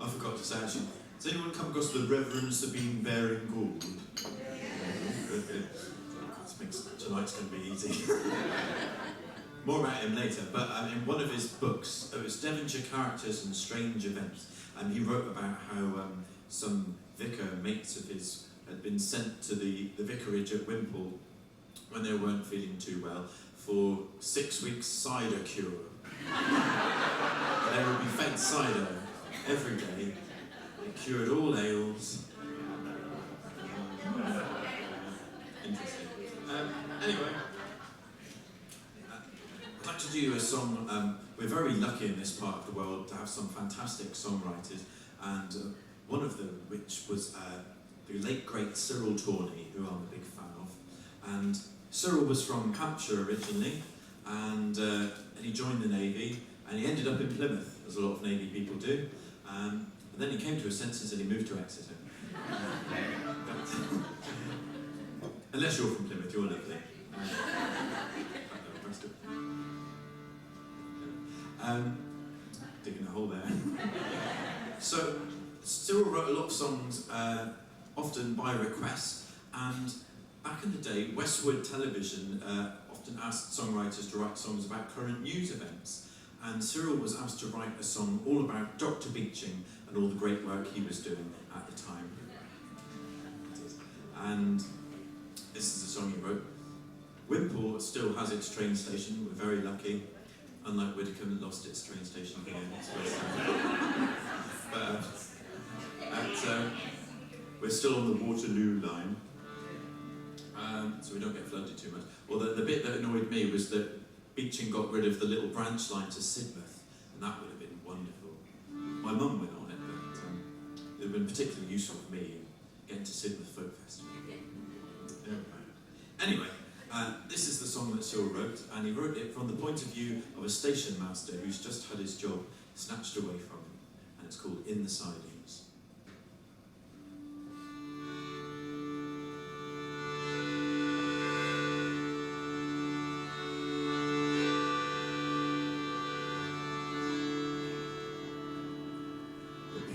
I forgot to say actually, has anyone come across the Reverend Sabine Baring Gould? Good. Tonight's going to be easy. More about him later, but in one of his books, it was Devonshire Characters and Strange Events, and he wrote about how some vicar mates of his had been sent to the vicarage at Wimpole when they weren't feeling too well for 6 weeks cider cure. They would be fed cider every day. It cured all ails. Interesting. Anyway, I'd like to do a song. We're very lucky in this part of the world to have some fantastic songwriters, and one of them, which was the late great Cyril Tawney, who I'm a big fan of. And Cyril was from Hampshire originally, and he joined the Navy, and he ended up in Plymouth, as a lot of Navy people do. And then he came to his senses and he moved to Exeter. Unless you're from Plymouth, you're lovely. Digging a hole there. So, Cyril wrote a lot of songs, often by request, and back in the day, Westwood Television often asked songwriters to write songs about current news events. And Cyril was asked to write a song all about Dr. Beeching and all the great work he was doing at the time. And this is the song he wrote. Wimpole still has its train station, we're very lucky. Unlike Widecombe, it lost its train station here. But we're still on the Waterloo line, so we don't get flooded too much. Well, the bit that annoyed me was that Beeching got rid of the little branch line to Sidmouth, and that would have been wonderful. My mum went on it, but it would have been particularly useful for me getting to Sidmouth Folk Festival. Anyway, this is the song that Cyril wrote, and he wrote it from the point of view of a station master who's just had his job snatched away from him, and it's called In the Sidings.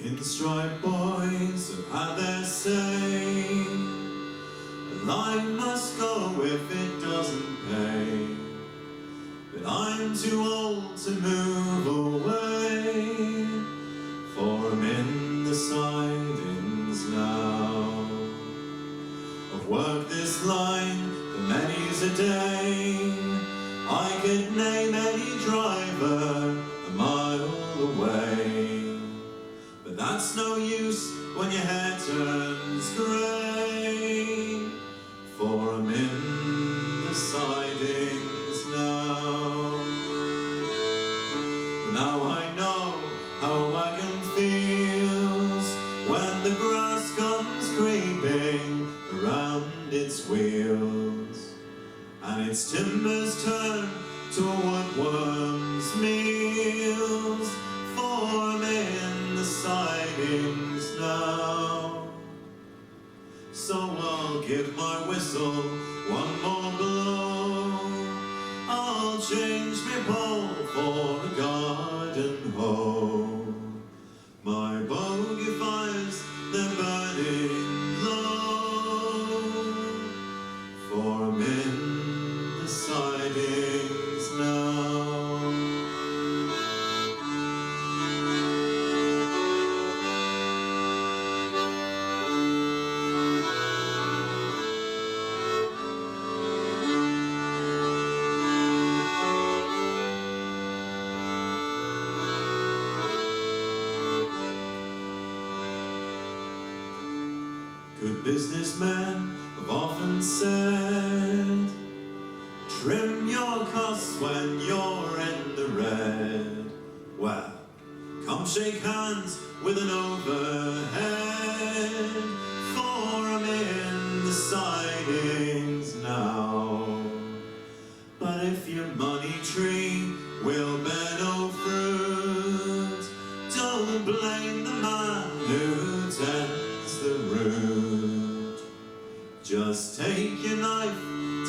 Pinstripe boys have had their say. The line must go if it doesn't pay. But I'm too old to move away, for I'm in the sidings now. I've worked this line for many's a day. I could name any driver a mile away. But that's no use when your hair turns grey, for I'm in the sidings now. Now I know how a wagon feels when the grass comes creeping around its wheels, and its timbers turn to a woodworm's meals, for I'm in the sidings now. So I'll give my whistle one more blow. I'll change my pole for a garden hoe. My bogey fires, they're burning low, for I'm in the sidings now. Good businessmen have often said, trim your costs when you're in the red. Well, come shake hands with an overhead, for I'm in the sidings now. But if your money tree will bear no fruit, don't blame the man who tends the root. Just take your knife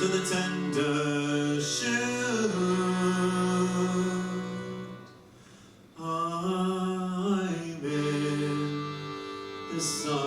to the tender shoot. I'm in the sun.